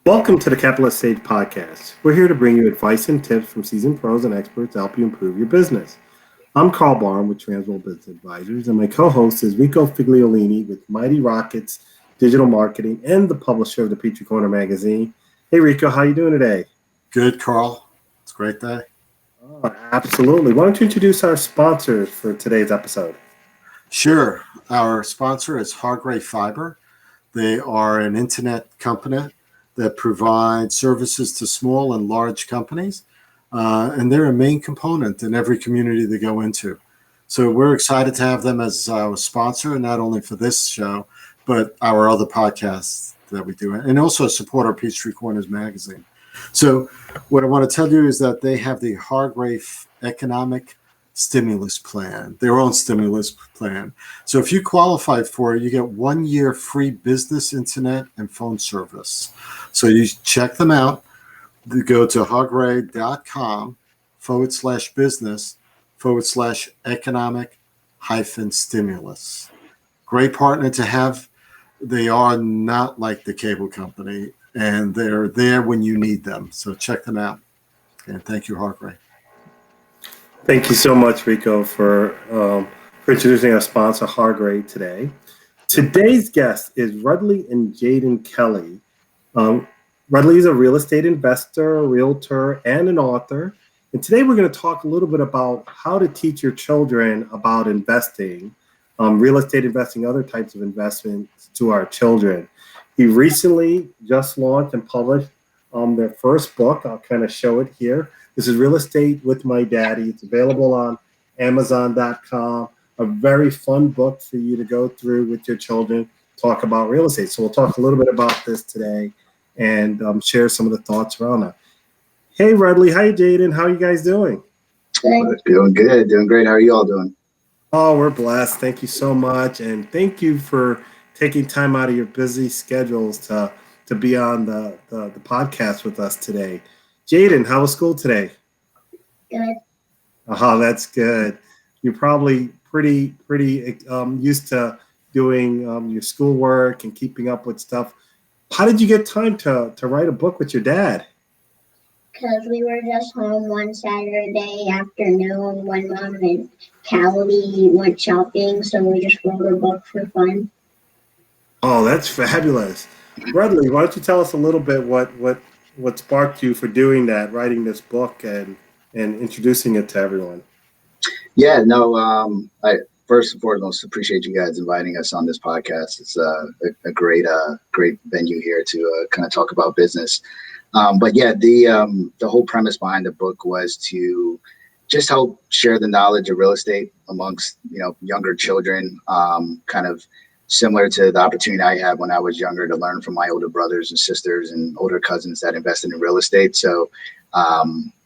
Welcome to the Capitalist Stage Podcast. We're here to bring you advice and tips from seasoned pros and experts to help you improve your business. I'm Carl Barn with Transworld Business Advisors, and my co-host is Rico Figliolini with Mighty Rockets Digital Marketing and the publisher of the Petrie Corner magazine. Hey, Rico, how you doing today? Good, Carl. It's a great day. Oh, absolutely. Why don't you introduce our sponsors for today's episode? Sure. Our sponsor is Hargrave Fiber. They are an internet company that provides services to small and large companies, and they're a main component in every community they go into. So we're excited to have them as our sponsor, not only for this show, but our other podcasts that we do, and also support our Petrie Corners magazine. So what I want to tell you is that they have the Hargrave Economic Stimulus Plan, their own stimulus plan. So if you qualify for it, you get 1 year free business, internet, and phone service. So you check them out. You go to hargrave.com/business/economic-stimulus. Great partner to have. They are not like the cable company, and they're there when you need them. So check them out. And thank you, Hargrave. Thank you so much, Rico, for introducing our sponsor, Hargrave, today. Today's guest is Rudley and Jayden Kelly. Rudley is a real estate investor, a realtor, and an author. And today we're going to talk a little bit about how to teach your children about investing, real estate investing, other types of investments to our children. He recently just launched and published their first book. I'll kind of show it here. This is Real Estate with My Daddy. It's available on Amazon.com. A very fun book for you to go through with your children, talk about real estate. So we'll talk a little bit about this today and share some of the thoughts around that. Hey, Rudley. Hi, Jayden. How are you guys doing? Good. Doing good. Doing great. How are you all doing? Oh, we're blessed. Thank you so much. And thank you for taking time out of your busy schedules to be on the podcast with us today. Jayden, how was school today? Good. Oh, that's good. You're probably pretty used to doing your schoolwork and keeping up with stuff. How did you get time to write a book with your dad? Because we were just home one Saturday afternoon when Mom and Callie went shopping, so we just wrote a book for fun. Oh, that's fabulous. Rudley, why don't you tell us a little bit what sparked you for doing that, writing this book and introducing it to everyone? Yeah, no, I first and foremost appreciate you guys inviting us on this podcast. It's a great venue here to kind of talk about business. But yeah, the whole premise behind the book was to just help share the knowledge of real estate amongst younger children, kind of similar to the opportunity I had when I was younger to learn from my older brothers and sisters and older cousins that invested in real estate. So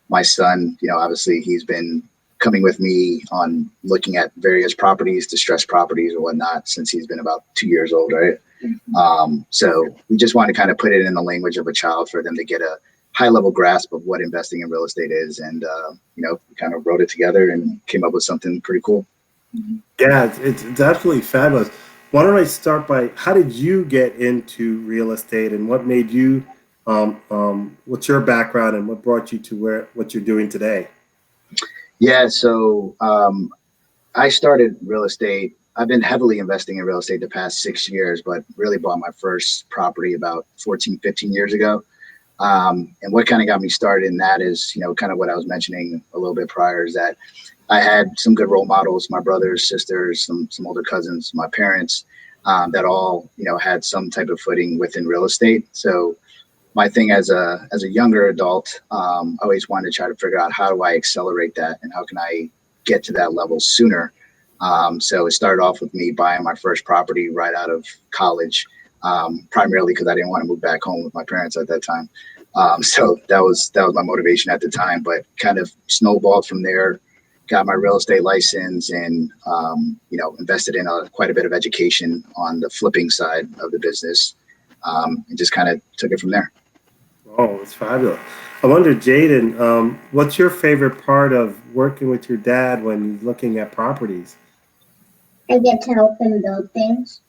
my son, obviously he's been coming with me on looking at various properties, distressed properties or whatnot, since he's been about 2 years old, right? Mm-hmm. So we just want to kind of put it in the language of a child for them to get a high level grasp of what investing in real estate is. And, we kind of wrote it together and came up with something pretty cool. Yeah, it's absolutely fabulous. Why don't I start by, how did you get into real estate and what made you, what's your background and what brought you to what you're doing today? Yeah, so I started real estate. I've been heavily investing in real estate the past 6 years, but really bought my first property about 14, 15 years ago. And what kind of got me started in that is, kind of what I was mentioning a little bit prior is that I had some good role models, my brothers, sisters, some older cousins, my parents, that all, had some type of footing within real estate. So my thing as a younger adult, I always wanted to try to figure out how do I accelerate that and how can I get to that level sooner. So it started off with me buying my first property right out of college, primarily because I didn't want to move back home with my parents at that time. So that was my motivation at the time, but kind of snowballed from there. Got my real estate license and, invested in quite a bit of education on the flipping side of the business, and just kind of took it from there. Oh, that's fabulous. I wonder, Jayden, what's your favorite part of working with your dad when he's looking at properties? I get to help him build things.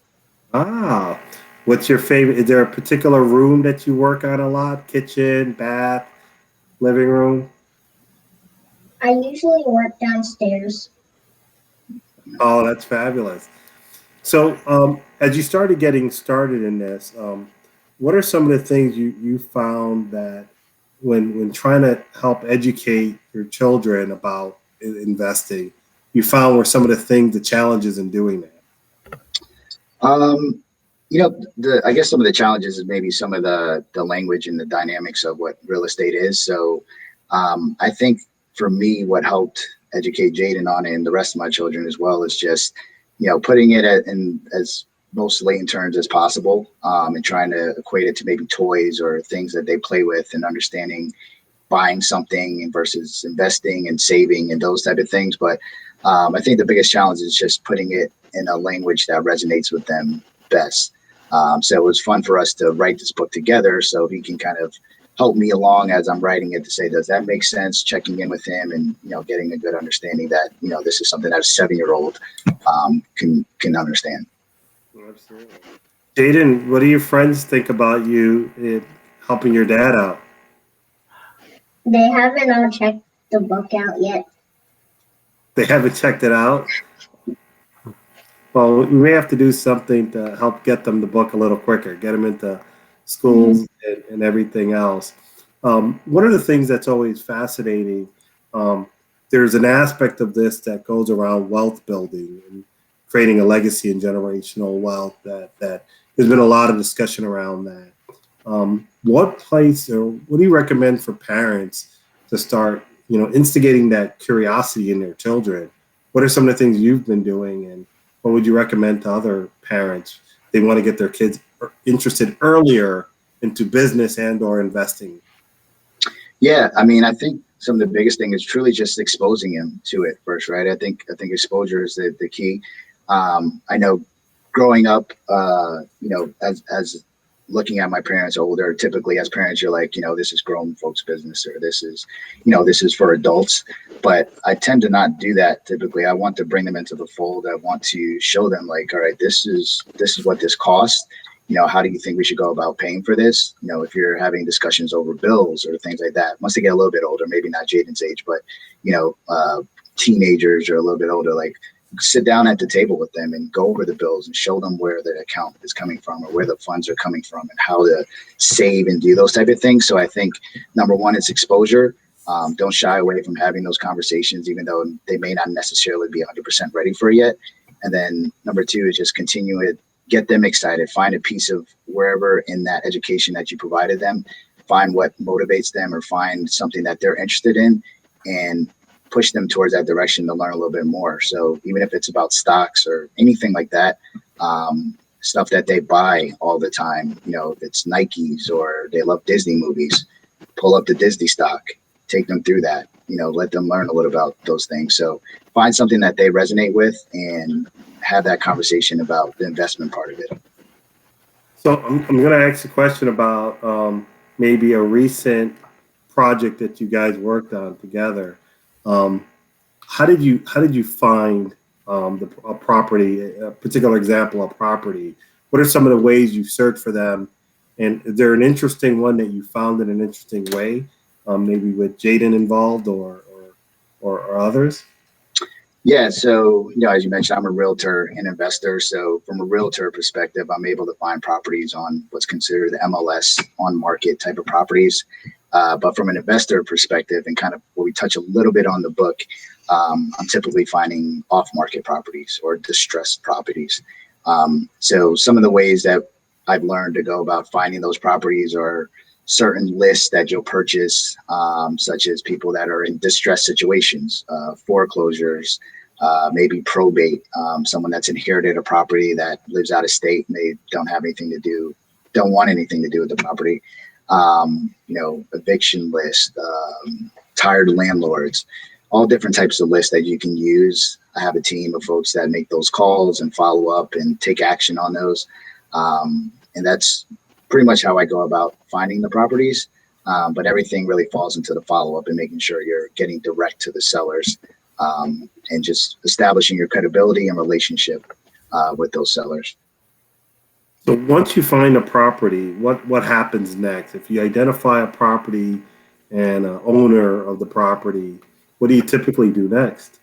Ah, What's your favorite? Is there a particular room that you work on a lot? Kitchen, bath, living room? I usually work downstairs. Oh, that's fabulous. So, as you started getting started in this, what are some of the things you found that when trying to help educate your children about investing, you found were some of the things, the challenges in doing that? Um, I guess some of the challenges is maybe some of the language and the dynamics of what real estate is. So, I think for me, what helped educate Jayden on it and the rest of my children as well is just, putting it in as most layman terms as possible, and trying to equate it to maybe toys or things that they play with, and understanding buying something versus investing and saving and those type of things. But I think the biggest challenge is just putting it in a language that resonates with them best. So it was fun for us to write this book together so he can kind of help me along as I'm writing it to say, does that make sense? Checking in with him and, getting a good understanding that, this is something that a 7-year-old can understand. Absolutely. Jaden, what do your friends think about you helping your dad out? They haven't all checked the book out yet. They haven't checked it out. Well, we may have to do something to help get them the book a little quicker, get them into schools and everything else. One of the things that's always fascinating, um, there's an aspect of this that goes around wealth building and creating a legacy and generational wealth that there's been a lot of discussion around that. What place or what do you recommend for parents to start, instigating that curiosity in their children? What are some of the things you've been doing, and what would you recommend to other parents? They want to get their kids interested earlier into business and or investing. Yeah, I mean, I think some of the biggest thing is truly just exposing him to it first, right? I think exposure is the key. I know growing up, as looking at my parents older, typically as parents, you're like, this is grown folks' business, or this is for adults. But I tend to not do that typically. I want to bring them into the fold. I want to show them like, all right, this is what this costs. How do you think we should go about paying for this? If you're having discussions over bills or things like that, once they get a little bit older, maybe not Jayden's age, but, teenagers or a little bit older, like sit down at the table with them and go over the bills and show them where the account is coming from or where the funds are coming from and how to save and do those type of things. So I think number one, it's exposure. Don't shy away from having those conversations, even though they may not necessarily be 100% ready for it yet. And then number two is just continue it. Get them excited. Find a piece of wherever in that education that you provided them. Find what motivates them or find something that they're interested in and push them towards that direction to learn a little bit more. So even if it's about stocks or anything like that, stuff that they buy all the time, if it's Nikes or they love Disney movies, pull up the Disney stock, take them through that, let them learn a little about those things. So find something that they resonate with and have that conversation about the investment part of it. So I'm going to ask a question about maybe a recent project that you guys worked on together. Um, how did you find a property, a particular example of property? What are some of the ways you search for them? And is there an interesting one that you found in an interesting way, maybe with Jayden involved or others? Yeah, so as you mentioned, I'm a realtor and investor. So from a realtor perspective, I'm able to find properties on what's considered the MLS on market type of properties. But from an investor perspective, and kind of where we touch a little bit on the book, I'm typically finding off market properties or distressed properties. So some of the ways that I've learned to go about finding those properties are certain lists that you'll purchase, such as people that are in distressed situations, foreclosures, maybe probate, someone that's inherited a property that lives out of state and they don't want anything to do with the property. Eviction list, tired landlords, all different types of lists that you can use. I have a team of folks that make those calls and follow up and take action on those. And that's pretty much how I go about finding the properties. But everything really falls into the follow-up and making sure you're getting direct to the sellers, and just establishing your credibility and relationship with those sellers. So once you find a property, what happens next? If you identify a property and a owner of the property, what do you typically do next?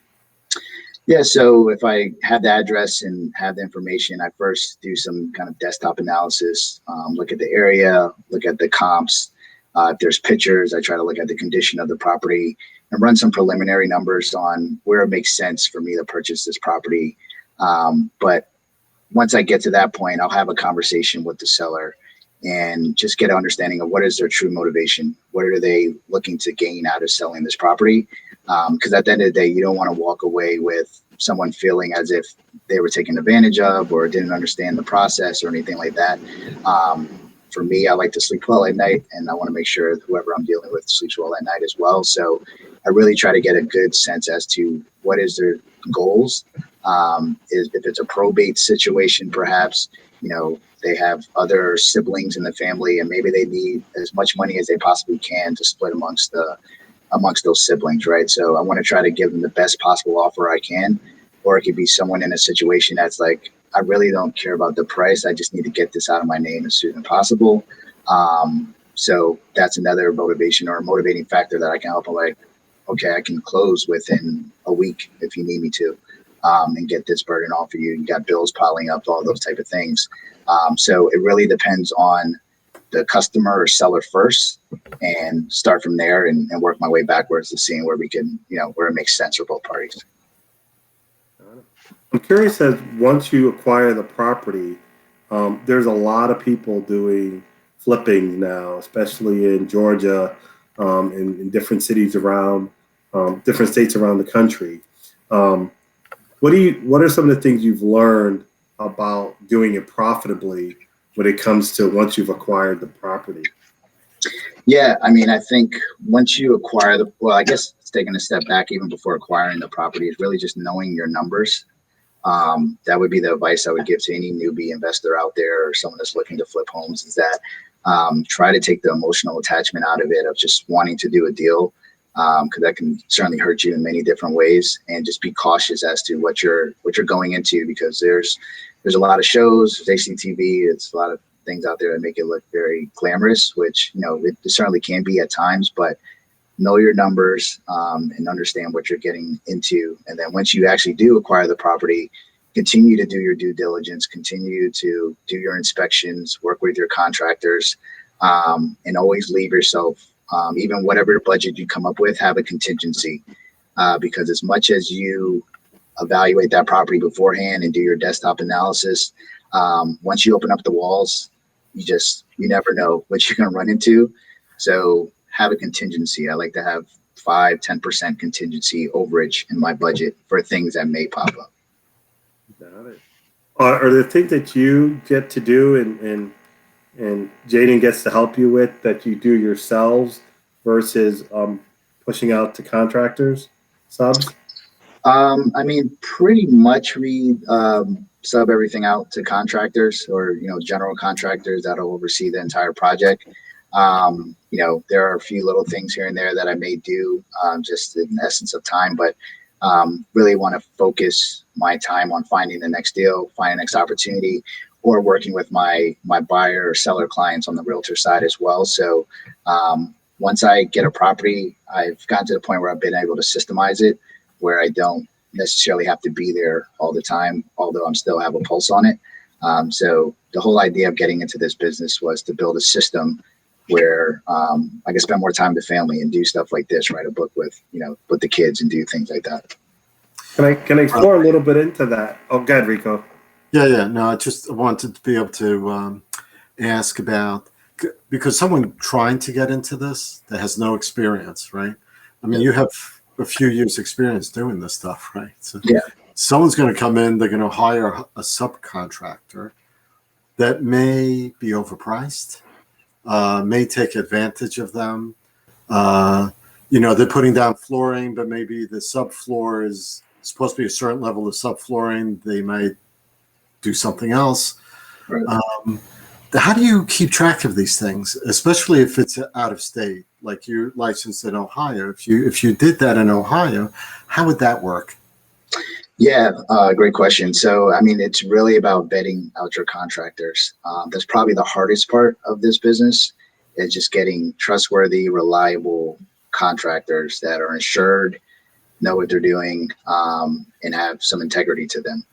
Yeah, so if I have the address and have the information, I first do some kind of desktop analysis, look at the area, look at the comps. If there's pictures, I try to look at the condition of the property and run some preliminary numbers on where it makes sense for me to purchase this property. But once I get to that point, I'll have a conversation with the seller and just get an understanding of what is their true motivation. What are they looking to gain out of selling this property? Because at the end of the day, you don't want to walk away with someone feeling as if they were taken advantage of or didn't understand the process or anything like that. For me, I like to sleep well at night, and I want to make sure whoever I'm dealing with sleeps well at night as well. So I really try to get a good sense as to what is their goals. Is if it's a probate situation, perhaps, they have other siblings in the family and maybe they need as much money as they possibly can to split amongst those siblings, right? So I want to try to give them the best possible offer I can. Or it could be someone in a situation that's like, I really don't care about the price. I just need to get this out of my name as soon as possible. So that's another motivation or a motivating factor that I can help them, like, okay, I can close within a week if you need me to, and get this burden off of you. You got bills piling up, all those type of things. So it really depends on the customer or seller first and start from there and work my way backwards to seeing where we can, where it makes sense for both parties. I'm curious, as once you acquire the property, there's a lot of people doing flipping now, especially in Georgia, in different cities around, different states around the country. What are some of the things you've learned about doing it profitably when it comes to once you've acquired the property? Yeah, I mean, I think once you acquire I guess it's taking a step back even before acquiring the property is really just knowing your numbers. That would be the advice I would give to any newbie investor out there or someone that's looking to flip homes, is that try to take the emotional attachment out of it of just wanting to do a deal, because that can certainly hurt you in many different ways, and just be cautious as to what you're going into, because there's a lot of shows, there's HCTV, it's a lot of things out there that make it look very glamorous, which it certainly can be at times, but know your numbers, and understand what you're getting into. And then once you actually do acquire the property, continue to do your due diligence, continue to do your inspections, work with your contractors, and always leave yourself, even whatever budget you come up with, have a contingency, because as much as you evaluate that property beforehand and do your desktop analysis, once you open up the walls, you never know what you're going to run into. So have a contingency. I like to have 5-10% contingency overage in my budget for things that may pop up. Got it. Are there things that you get to do and Jayden gets to help you with that you do yourselves versus pushing out to contractors, subs? I mean, pretty much we sub everything out to contractors or, general contractors that'll oversee the entire project. There are a few little things here and there that I may do, just in the essence of time, but really want to focus my time on finding the next deal, finding the next opportunity, or working with my buyer or seller clients on the realtor side as well. So once I get a property, I've gotten to the point where I've been able to systemize it, where I don't necessarily have to be there all the time, although I'm still have a pulse on it. So the whole idea of getting into this business was to build a system where I can spend more time with the family and do stuff like this, write a book with the kids and do things like that. Can I explore a little bit into that? Oh, go ahead, Rico. Yeah. No, I just wanted to be able to ask about, because someone trying to get into this that has no experience, right? I mean, you have a few years experience doing this stuff, right? So yeah, someone's going to come in, they're going to hire a subcontractor that may be overpriced, may take advantage of them. They're putting down flooring, but maybe the subfloor is supposed to be a certain level of subflooring. They might do something else. right. How do you keep track of these things, especially if it's out of state, like you're licensed in Ohio? If you did that in Ohio, how would that work? Yeah, great question. So, I mean, it's really about vetting out your contractors. That's probably the hardest part of this business is just getting trustworthy, reliable contractors that are insured, know what they're doing, and have some integrity to them.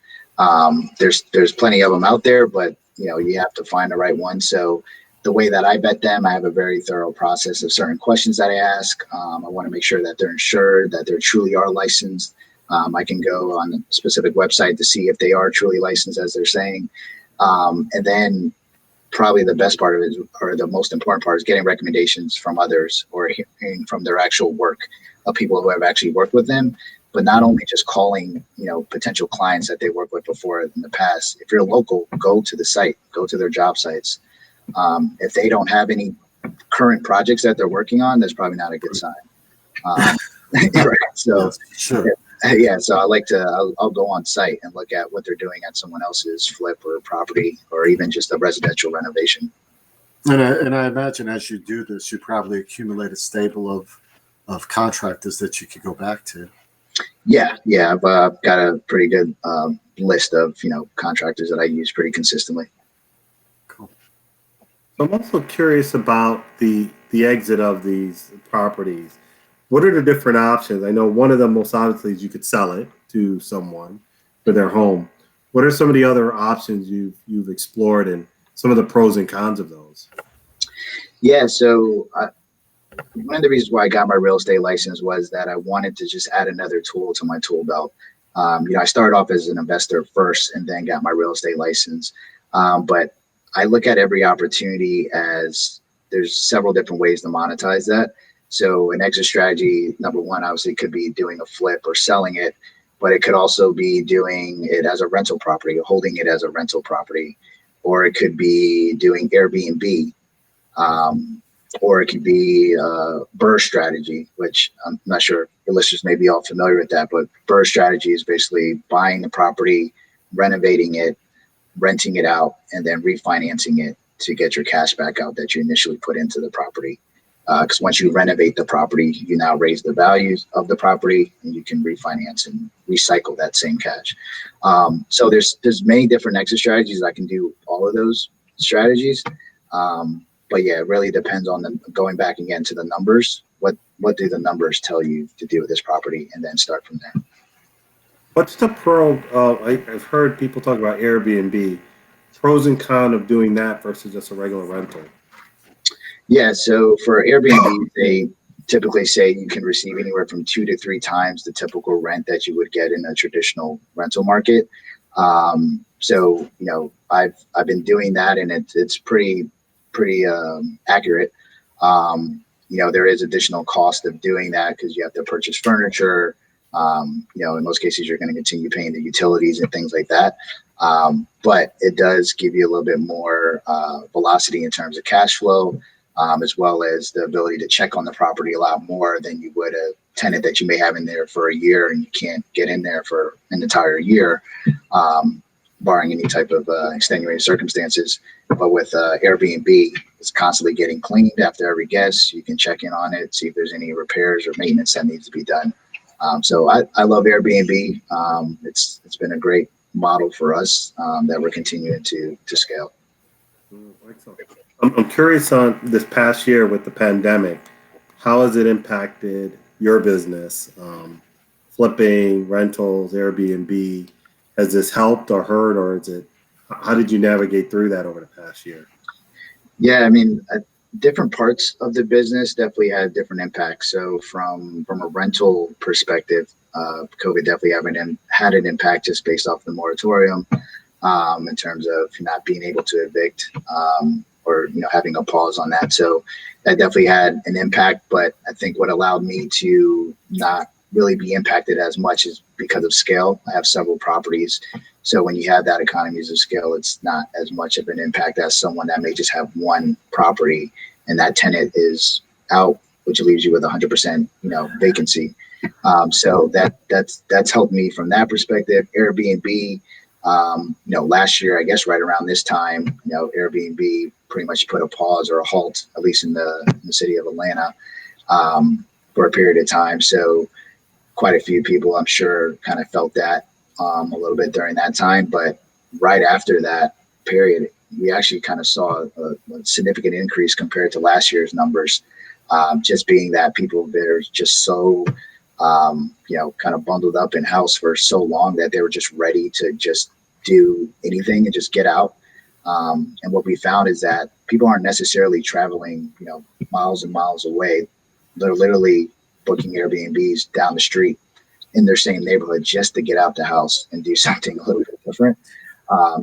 There's plenty of them out there, but you have to find the right one. So the way that I vet them, I have a very thorough process of certain questions that I ask. I want to make sure that they're insured, that they truly are licensed. I can go on a specific website to see if they are truly licensed as they're saying. And then probably the best part of it, or the most important part, is getting recommendations from others or hearing from their actual work of people who have actually worked with them. But not only just calling, potential clients that they worked with before in the past. If you're local, go to the site, go to their job sites. If they don't have any current projects that they're working on, that's probably not a good sign. Right. So, Yes, sure. yeah. So I'll go on site and look at what they're doing at someone else's flip or property, or even just a residential renovation. And I imagine as you do this, you probably accumulate a stable of contractors that you could go back to. Yeah. I've got a pretty good list of contractors that I use pretty consistently. Cool. So I'm also curious about the exit of these properties. What are the different options? I know one of them most obviously is you could sell it to someone for their home. What are some of the other options you've explored, and some of the pros and cons of those? Yeah. So one of the reasons why I got my real estate license was that I wanted to just add another tool to my tool belt. I started off as an investor first and then got my real estate license. But I look at every opportunity as there's several different ways to monetize that. So an exit strategy, number one, obviously could be doing a flip or selling it, but it could also be doing it as a rental property or holding it as a rental property, or it could be doing Airbnb. Or it could be BRRRR strategy, which I'm not sure your listeners may be all familiar with that, but BRRRR strategy is basically buying the property, renovating it, renting it out, and then refinancing it to get your cash back out that you initially put into the property. Because once you renovate the property, you now raise the values of the property, and you can refinance and recycle that same cash. So there's many different exit strategies. I can do all of those strategies. But yeah, it really depends on going back again to the numbers. What do the numbers tell you to do with this property, and then start from there. What's the pro? I've heard people talk about Airbnb. Pros and cons of doing that versus just a regular rental. Yeah, so for Airbnb, they typically say you can receive anywhere from 2 to 3 times the typical rent that you would get in a traditional rental market. So I've been doing that, and it's pretty accurate. There is additional cost of doing that because you have to purchase furniture. In most cases, you're going to continue paying the utilities and things like that. But it does give you a little bit more velocity in terms of cash flow, as well as the ability to check on the property a lot more than you would a tenant that you may have in there for a year and you can't get in there for an entire year, barring any type of extenuating circumstances. But with Airbnb, it's constantly getting cleaned after every guest. You can check in on it, see if there's any repairs or maintenance that needs to be done. So I love Airbnb. It's been a great model for us that we're continuing to scale. Excellent. I'm curious on this past year with the pandemic, how has it impacted your business? Flipping, rentals, Airbnb, has this helped or hurt, or how did you navigate through that over the past year? Yeah, I mean, different parts of the business definitely had different impacts. So from a rental perspective, COVID definitely had an impact just based off the moratorium in terms of not being able to evict or having a pause on that. So that definitely had an impact. But I think what allowed me to not really be impacted as much is because of scale. I have several properties. So when you have that economies of scale, it's not as much of an impact as someone that may just have one property and that tenant is out, which leaves you with 100%, vacancy. So that's helped me from that perspective. Airbnb, last year, I guess right around this time, Airbnb pretty much put a pause or a halt, at least in the city of Atlanta, for a period of time. So quite a few people, I'm sure, kind of felt that. a little bit during that time, but right after that period, we actually kind of saw a significant increase compared to last year's numbers. Just being that people, they're just so kind of bundled up in house for so long that they were just ready to just do anything and just get out. And what we found is that people aren't necessarily traveling, miles and miles away. They're literally booking Airbnbs down the street in their same neighborhood just to get out the house and do something a little bit different.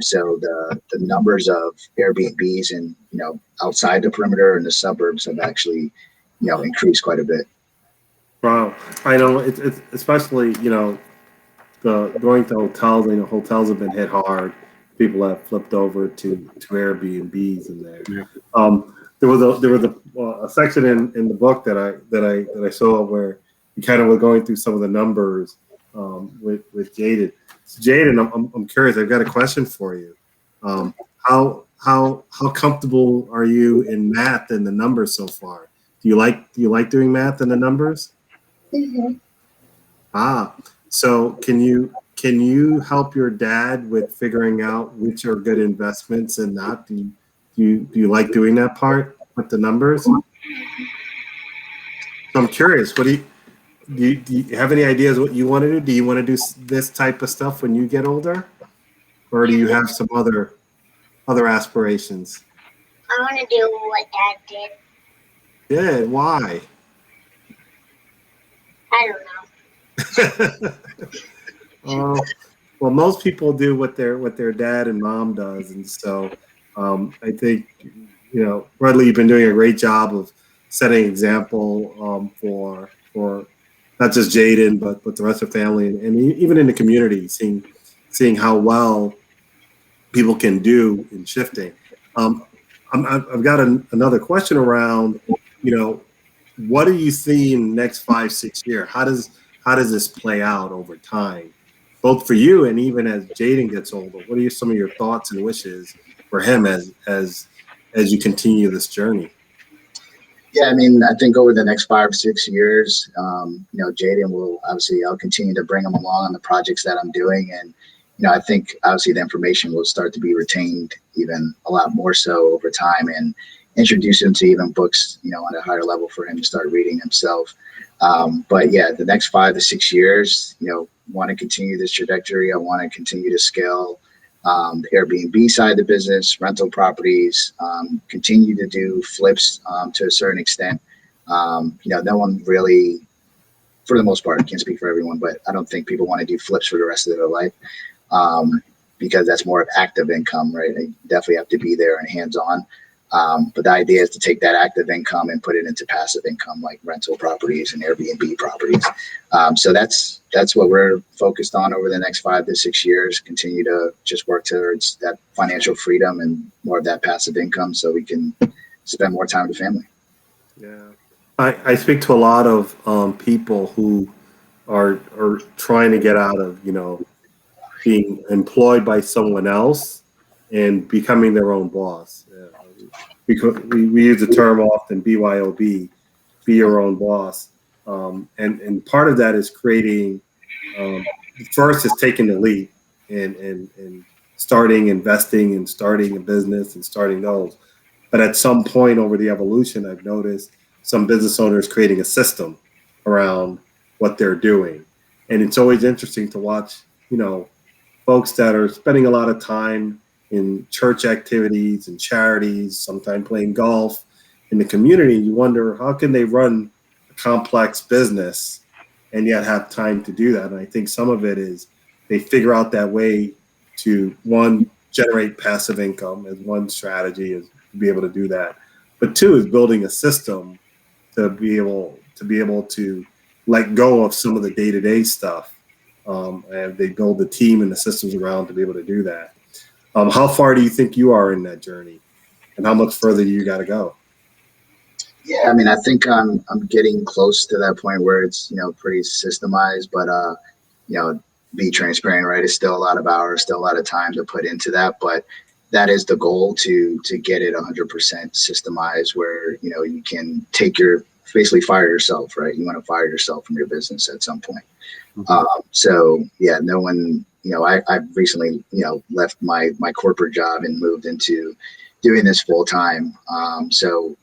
So the numbers of Airbnbs and, outside the perimeter and the suburbs have actually, increased quite a bit. Wow. I know it's especially, the going to hotels, hotels have been hit hard. People have flipped over to Airbnbs in there. Yeah. There was a section in the book that I saw where you kind of were going through some of the numbers with Jayden. So Jayden, I'm curious. I've got a question for you. How comfortable are you in math and the numbers so far? Do you like doing math and the numbers? Mm-hmm. So can you help your dad with figuring out which are good investments and not? Do you like doing that part with the numbers? So I'm curious. What do you have any ideas what you want to do? Do you want to do this type of stuff when you get older, or do you have some other aspirations? I want to do what Dad did. Yeah. Why? I don't know. Well, most people do what their dad and mom does, and so I think Rudley, you've been doing a great job of setting example for not just Jayden but the rest of the family and even in the community, seeing how well people can do in shifting. I've got another question around what do you see in the next 5-6 years? How does this play out over time, both for you and even as Jayden gets older? What are some of your thoughts and wishes for him as you continue this journey? Yeah, I mean, I think over the next 5-6 years, Jayden will obviously, I'll continue to bring him along on the projects that I'm doing. And, I think obviously the information will start to be retained even a lot more so over time and introduce him to even books, on a higher level for him to start reading himself. But yeah, the next 5 to 6 years, want to continue this trajectory. I want to continue to scale the Airbnb side of the business, rental properties, continue to do flips to a certain extent. No one really, for the most part, I can't speak for everyone, but I don't think people want to do flips for the rest of their life because that's more of active income, right? They definitely have to be there and hands-on. But the idea is to take that active income and put it into passive income like rental properties and Airbnb properties. So that's what we're focused on over the next 5 to 6 years, continue to just work towards that financial freedom and more of that passive income so we can spend more time with family. Yeah. I speak to a lot of people who are trying to get out of, being employed by someone else and becoming their own boss. Because we use the term often, BYOB, be your own boss. And part of that is creating, first is taking the lead and starting investing and starting a business and starting those. But at some point over the evolution, I've noticed some business owners creating a system around what they're doing. And it's always interesting to watch, folks that are spending a lot of time in church activities and charities, sometimes playing golf in the community. You wonder, how can they run a complex business and yet have time to do that? And I think some of it is they figure out that way to, one, generate passive income as one strategy, is to be able to do that. But two is building a system to be able to let go of some of the day-to-day stuff. And they build the team and the systems around to be able to do that. How far do you think you are in that journey, and how much further do you got to go? Yeah, I mean, I think I'm getting close to that point where it's pretty systemized, but be transparent, right? It's still a lot of hours, still a lot of time to put into that, but that is the goal, to get it 100% systemized, where you can basically fire yourself, right? You want to fire yourself from your business at some point. So yeah, no one I've recently, left my corporate job and moved into doing this full time. So,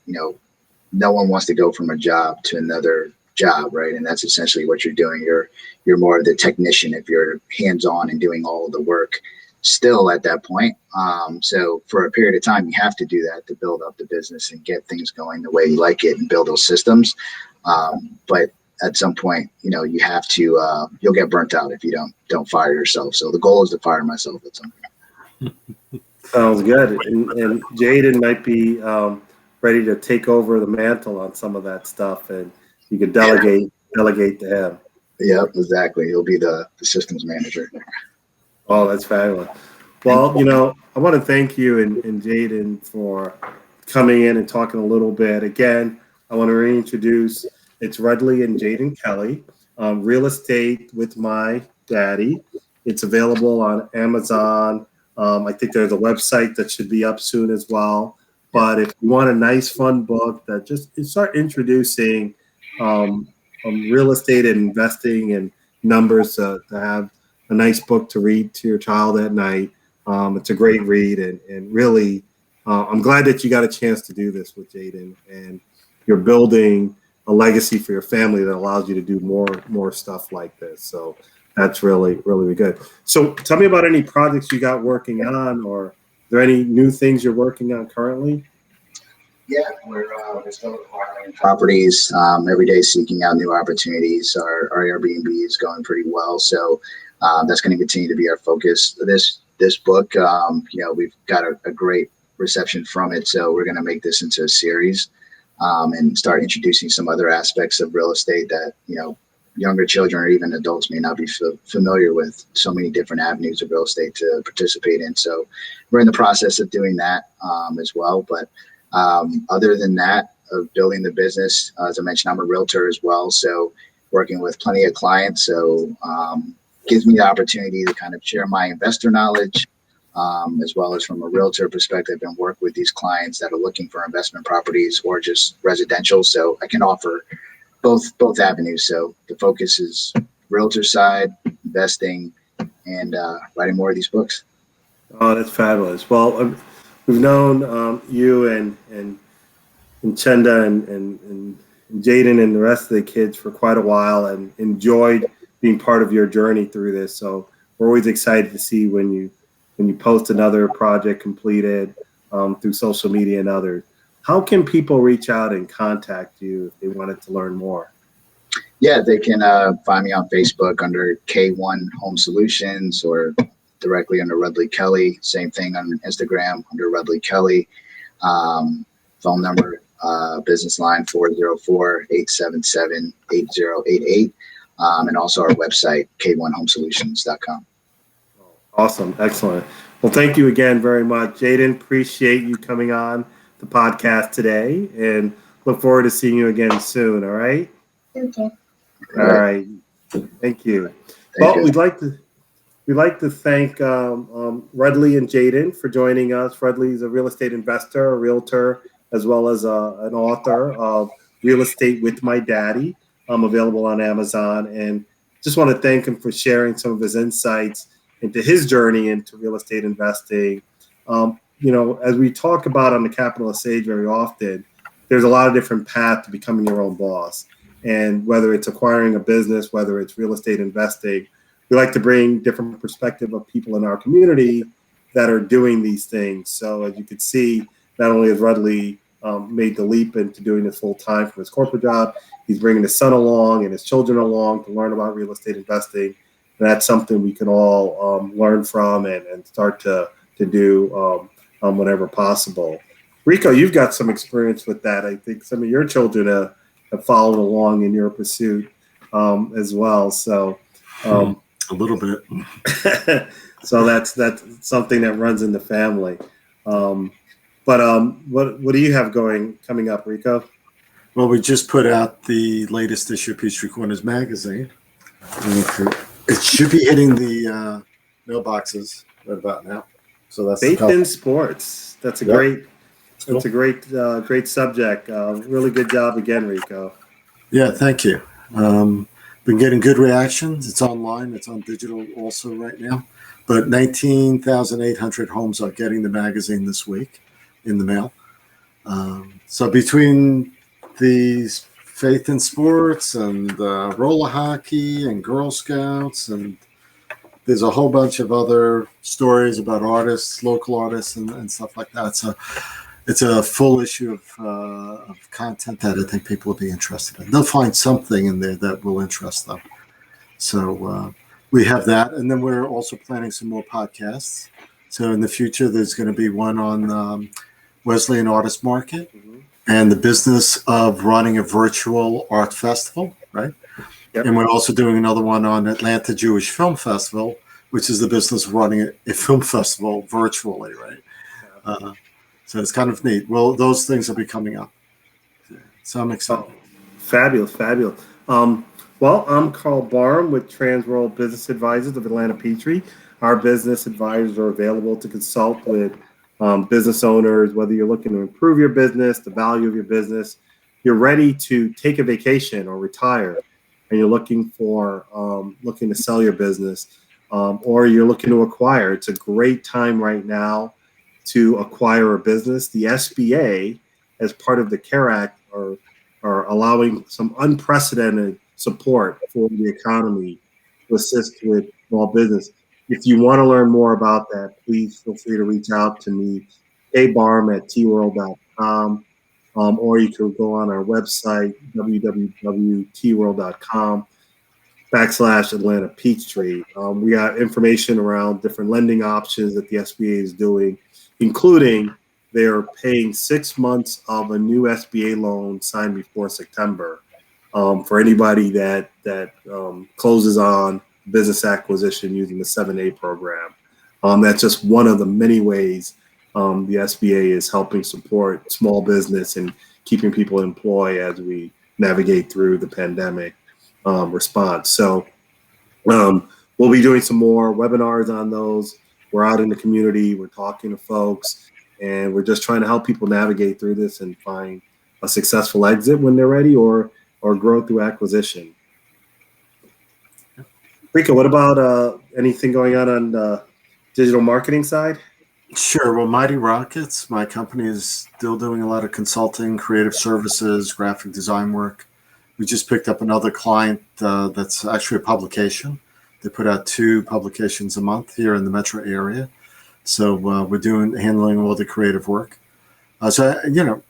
no one wants to go from a job to another job, right? And that's essentially what you're doing. You're more of the technician if you're hands on and doing all of the work still at that point. So for a period of time, you have to do that to build up the business and get things going the way you like it and build those systems. But at some point, you have to, you'll get burnt out if you don't fire yourself. So the goal is to fire myself at some point. Sounds good. And Jayden might be ready to take over the mantle on some of that stuff, and you could delegate to him. Yep, exactly. He'll be the systems manager. Oh, that's fabulous. Well, I want to thank you and Jayden for coming in and talking a little bit. Again, I want to reintroduce, it's Rudley and Jayden Kelly, Real Estate with My Daddy. It's available on Amazon. I think there's a website that should be up soon as well. But if you want a nice, fun book that just start introducing real estate and investing and numbers to have a nice book to read to your child at night, it's a great read. And really, I'm glad that you got a chance to do this with Jayden. And you're building a legacy for your family that allows you to do more stuff like this. So that's really, really good. So tell me about any projects you got working on, or are there any new things you're working on currently? Yeah, we're still acquiring properties every day, seeking out new opportunities. Our Airbnb is going pretty well, so that's going to continue to be our focus. This book, we've got a great reception from it, so we're going to make this into a series and start introducing some other aspects of real estate that younger children or even adults may not be familiar with. So many different avenues of real estate to participate in. So we're in the process of doing that as well. But other than that, of building the business, as I mentioned, I'm a realtor as well. So working with plenty of clients. So gives me the opportunity to kind of share my investor knowledge, as well as from a realtor perspective, and work with these clients that are looking for investment properties or just residential. So I can offer both avenues. So the focus is realtor side, investing, and writing more of these books. Oh, that's fabulous. Well, we've known you and Chenda and Jayden and the rest of the kids for quite a while, and enjoyed being part of your journey through this. So we're always excited to see when you post another project completed through social media and others. How can people reach out and contact you if they wanted to learn more? Yeah, they can find me on Facebook under K1 Home Solutions, or directly under Rudley Kelly. Same thing on Instagram under Rudley Kelly. Phone number, business line 404-877-8088. And also our website, k1homesolutions.com. Awesome. Excellent. Well, thank you again very much. Jayden, appreciate you coming on the podcast today, and look forward to seeing you again soon. All right. Okay. All right. Thank you. Well, we'd like to thank Rudley and Jayden for joining us. Rudley is a real estate investor, a realtor, as well as an author of Real Estate with My Daddy, available on Amazon. And just want to thank him for sharing some of his insights into his journey into real estate investing. As we talk about on the Capital Stage very often, there's a lot of different paths to becoming your own boss. And whether it's acquiring a business, whether it's real estate investing, we like to bring different perspective of people in our community that are doing these things. So as you can see, not only has Rudley made the leap into doing this full time from his corporate job, he's bringing his son along and his children along to learn about real estate investing. And that's something we can all learn from and start to do whenever possible. Rico, you've got some experience with that. I think some of your children have followed along in your pursuit as well. So a little bit. So that's something that runs in the family. But what do you have coming up, Rico? Well, we just put out the latest issue of Peachtree Corners magazine. It should be hitting the mailboxes right about now. So that's Faith in Sports. That's a great. Cool. It's a great subject. Really good job again, Rico. Yeah, thank you. Been getting good reactions. It's online. It's on digital also right now. But 19,800 homes are getting the magazine this week in the mail. So between these faith in sports and roller hockey and Girl Scouts, and there's a whole bunch of other stories about artists, local artists, and stuff like that. So it's a full issue of content that I think people will be interested in. They'll find something in there that will interest them. So we have that. And then we're also planning some more podcasts. So in the future, there's going to be one on Wesleyan Artist Market and the business of running a virtual art festival, right? Yep. And we're also doing another one on Atlanta Jewish Film Festival, which is the business of running a film festival virtually, right? So it's kind of neat. Well, those things will be coming up. So I'm excited. Oh, fabulous. Well, I'm Carl Barham with Transworld Business Advisors of Atlanta Peachtree. Our business advisors are available to consult with business owners, whether you're looking to improve your business, the value of your business, you're ready to take a vacation or retire, and you're looking to sell your business, or you're looking to acquire. It's a great time right now to acquire a business. The SBA, as part of the CARE Act, are allowing some unprecedented support for the economy to assist with small business. If you want to learn more about that, please feel free to reach out to me, kbarm@tworld.com, or you can go on our website, www.tworld.com/Atlanta Peachtree. We got information around different lending options that the SBA is doing, including they're paying 6 months of a new SBA loan signed before September for anybody that closes on business acquisition using the 7A program. That's just one of the many ways the SBA is helping support small business and keeping people employed as we navigate through the pandemic response. So we'll be doing some more webinars on those. We're out in the community, we're talking to folks, and we're just trying to help people navigate through this and find a successful exit when they're ready, or grow through acquisition. Rico, what about anything going on the digital marketing side? Sure. Well, Mighty Rockets, my company, is still doing a lot of consulting, creative services, graphic design work. We just picked up another client that's actually a publication. They put out 2 publications a month here in the metro area. So we're handling all the creative work. So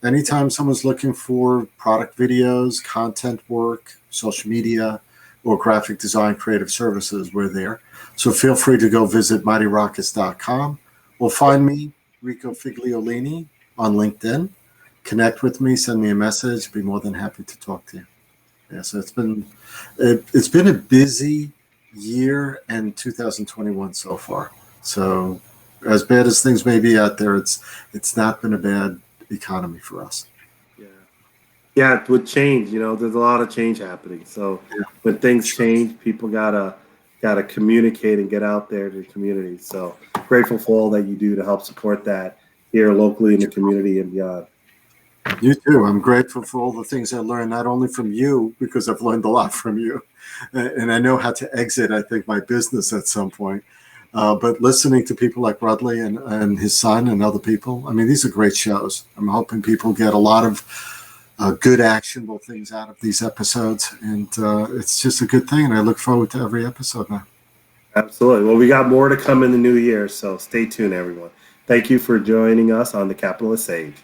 anytime someone's looking for product videos, content work, social media, or graphic design creative services, we're there. So feel free to go visit mightyrockets.com or find me, Rico Figliolini, on LinkedIn. Connect with me, send me a message. I'd be more than happy to talk to you. Yeah, so it's been a busy year and 2021 so far. So as bad as things may be out there, it's not been a bad economy for us. Yeah, with change, there's a lot of change happening. So when things change, people gotta communicate and get out there to the community. So grateful for all that you do to help support that here locally in the community and beyond. You too. I'm grateful for all the things I learned, not only from you, because I've learned a lot from you, and I know how to exit, I think, my business at some point. But listening to people like Rudley and his son and other people, I mean, these are great shows. I'm hoping people get a lot of good, actionable things out of these episodes, and it's just a good thing. And I look forward to every episode now. Absolutely. Well, we got more to come in the new year, so stay tuned, everyone. Thank you for joining us on the Capitalist Age.